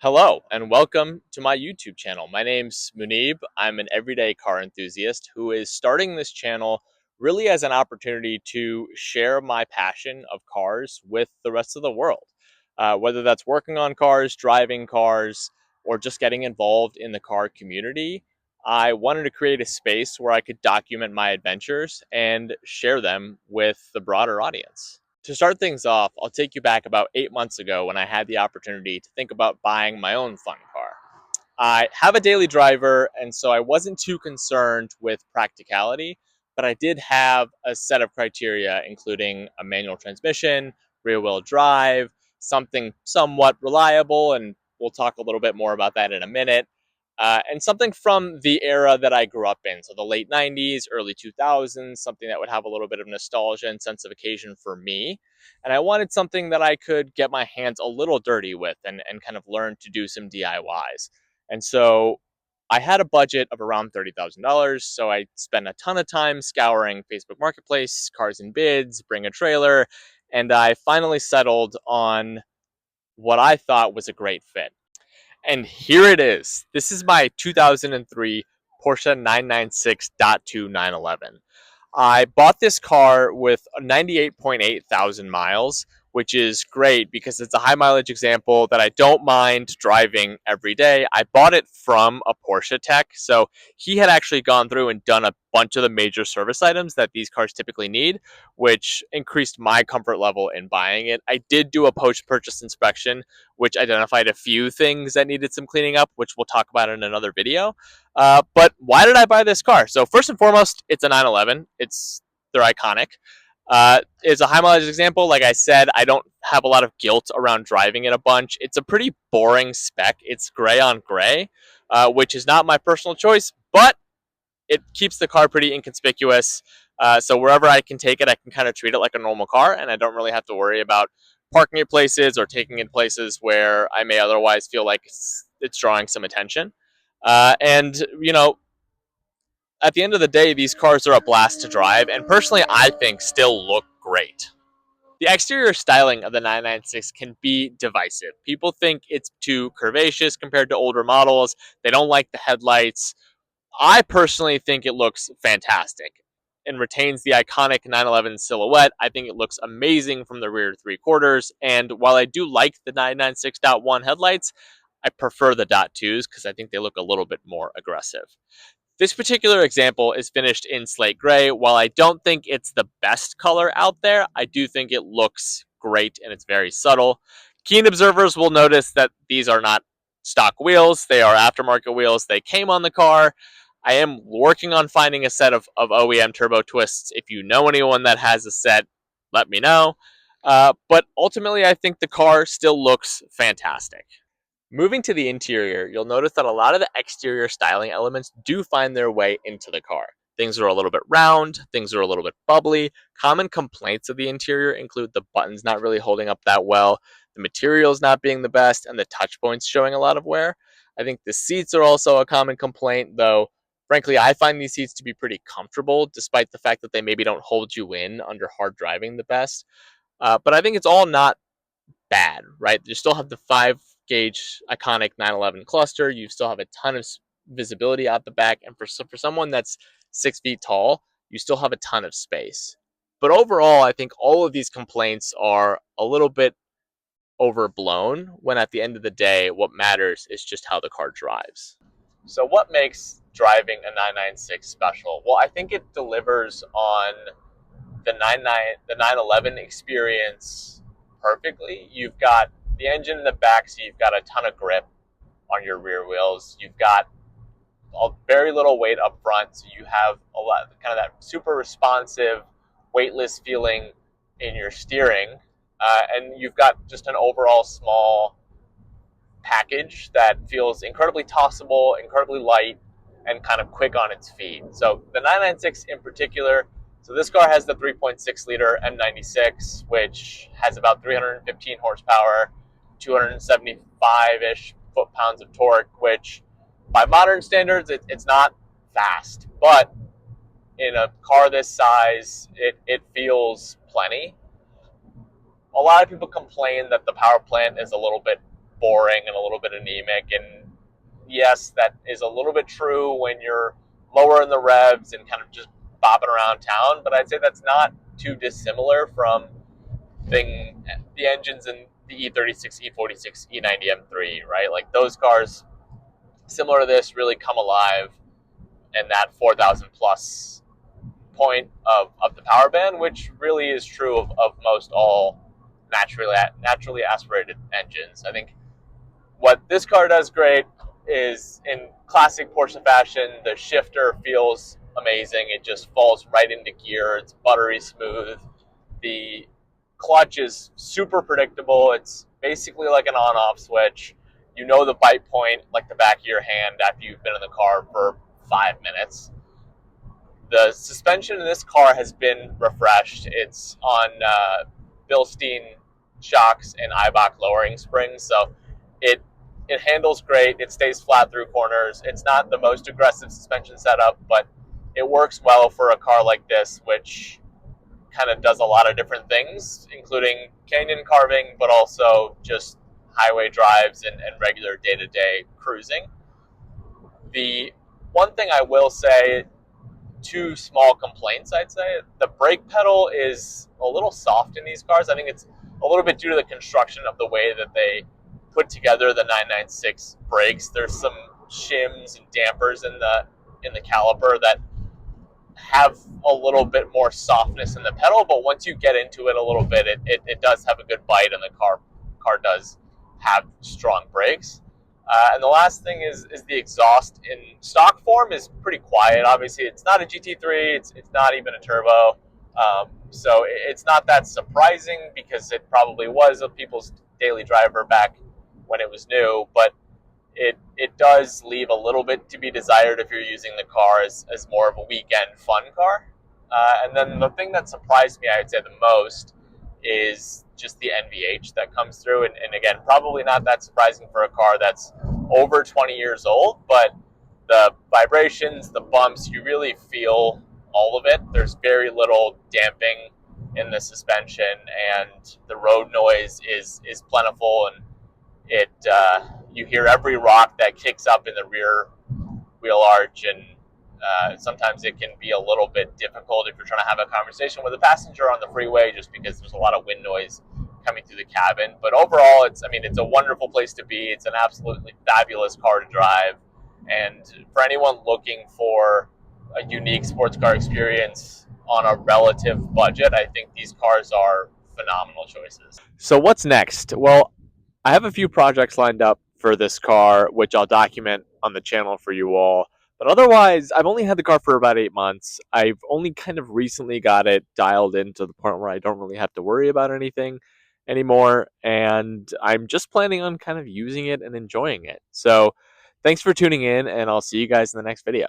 Hello and welcome to my YouTube channel. My name's Munib. I'm an everyday car enthusiast who is starting this channel really as an opportunity to share my passion of cars with the rest of the world. Whether that's working on cars, driving cars, or just getting involved in the car community, I wanted to create a space where I could document my adventures and share them with the broader audience. To start things off, I'll take you back about 8 months ago when I had the opportunity to think about buying my own fun car. I have a daily driver, and so I wasn't too concerned with practicality, but I did have a set of criteria, including a manual transmission, rear wheel drive, something somewhat reliable, and we'll talk a little bit more about that in a minute. And something from the era that I grew up in, so the late 90s, early 2000s, something that would have a little bit of nostalgia and sense of occasion for me. And I wanted something that I could get my hands a little dirty with and kind of learn to do some DIYs. And so I had a budget of around $30,000. So I spent a ton of time scouring Facebook Marketplace, cars and bids, bring a trailer, and I finally settled on what I thought was a great fit. And here it is. This is my 2003 Porsche 996.2 911. I bought this car with 98.8 thousand miles, which is great because it's a high mileage example that I don't mind driving every day. I bought it from a Porsche tech, so he had actually gone through and done a bunch of the major service items that these cars typically need, which increased my comfort level in buying it. I did do a post-purchase inspection, which identified a few things that needed some cleaning up, which we'll talk about in another video. But why did I buy this car? So first and foremost, it's a 911. They're iconic. It's a high mileage example. Like I said, I don't have a lot of guilt around driving it a bunch. It's a pretty boring spec. It's gray on gray, which is not my personal choice, but it keeps the car pretty inconspicuous. So wherever I can take it, I can kind of treat it like a normal car, and I don't really have to worry about parking it places or taking it places where I may otherwise feel like it's drawing some attention. And at the end of the day, these cars are a blast to drive, and personally, I think still look great. The exterior styling of the 996 can be divisive. People think it's too curvaceous compared to older models. They don't like the headlights. I personally think it looks fantastic and retains the iconic 911 silhouette. I think it looks amazing from the rear three quarters. And while I do like the 996.1 headlights, I prefer the .2s because I think they look a little bit more aggressive. This particular example is finished in slate gray. While I don't think it's the best color out there, I do think it looks great and it's very subtle. Keen observers will notice that these are not stock wheels. They are aftermarket wheels. They came on the car. I am working on finding a set of OEM turbo twists. If you know anyone that has a set, let me know. But ultimately, I think the car still looks fantastic. Moving to the interior, you'll notice that a lot of the exterior styling elements do find their way into the car. Things are a little bit round, things are a little bit bubbly. Common complaints of the interior include the buttons not really holding up that well, the materials not being the best, and the touch points showing a lot of wear. I think the seats are also a common complaint, though frankly, I find these seats to be pretty comfortable, despite the fact that they maybe don't hold you in under hard driving the best. But I think it's all not bad, right? You still have the 5 gauge iconic 911 cluster. You still have a ton of visibility out the back. And for someone that's 6 feet tall, you still have a ton of space. But overall, I think all of these complaints are a little bit overblown when at the end of the day, what matters is just how the car drives. So what makes driving a 996 special? Well, I think it delivers on the 911 experience perfectly. You've got the engine in the back, so you've got a ton of grip on your rear wheels. You've got very little weight up front, so you have a lot kind of that super responsive, weightless feeling in your steering, and you've got just an overall small package that feels incredibly tossable, incredibly light, and kind of quick on its feet. So the 996 in particular, so this car has the 3.6 liter M96, which has about 315 horsepower, 275-ish foot-pounds of torque, which by modern standards, it's not fast. But in a car this size, it feels plenty. A lot of people complain that the power plant is a little bit boring and a little bit anemic. And yes, that is a little bit true when you're lower in the revs and kind of just bopping around town, but I'd say that's not too dissimilar from the engines in the E36, E46, E90 M3, right? Like those cars, similar to this, really come alive in that 4,000 plus point of the power band, which really is true of most all naturally aspirated engines. I think what this car does great is, in classic Porsche fashion, the shifter feels amazing. It just falls right into gear. It's buttery smooth. The clutch is super predictable. It's basically like an on-off switch. You know the bite point like the back of your hand after you've been in the car for 5 minutes. The suspension in this car has been refreshed. It's on Bilstein shocks and Eibach lowering springs, so it it handles great. It stays flat through corners. It's not the most aggressive suspension setup, but it works well for a car like this, which kind of does a lot of different things, including canyon carving, but also just highway drives and regular day-to-day cruising. The one thing I will say, two small complaints, I'd say. The brake pedal is a little soft in these cars. I think it's a little bit due to the construction of the way that they put together the 996 brakes. There's some shims and dampers in the caliper that have a little bit more softness in the pedal, but once you get into it a little bit, it does have a good bite, and the car does have strong brakes. And the last thing is the exhaust in stock form is pretty quiet. Obviously, it's not a GT3. It's not even a turbo. So it's not that surprising because it probably was a people's daily driver back when it was new. But it does leave a little bit to be desired if you're using the car as more of a weekend fun car. And then the thing that surprised me, I would say the most, is just the NVH that comes through. And again, probably not that surprising for a car that's over 20 years old, but the vibrations, the bumps, you really feel all of it. There's very little damping in the suspension, and the road noise is plentiful, and it you hear every rock that kicks up in the rear wheel arch, and sometimes it can be a little bit difficult if you're trying to have a conversation with a passenger on the freeway, just because there's a lot of wind noise coming through the cabin. But overall, it's a wonderful place to be. It's an absolutely fabulous car to drive, and for anyone looking for a unique sports car experience on a relative budget, I think these cars are phenomenal choices. So what's next? Well, I have a few projects lined up for this car, which I'll document on the channel for you all. But otherwise, I've only had the car for about 8 months. I've only kind of recently got it dialed in to the point where I don't really have to worry about anything anymore. And I'm just planning on kind of using it and enjoying it. So thanks for tuning in, and I'll see you guys in the next video.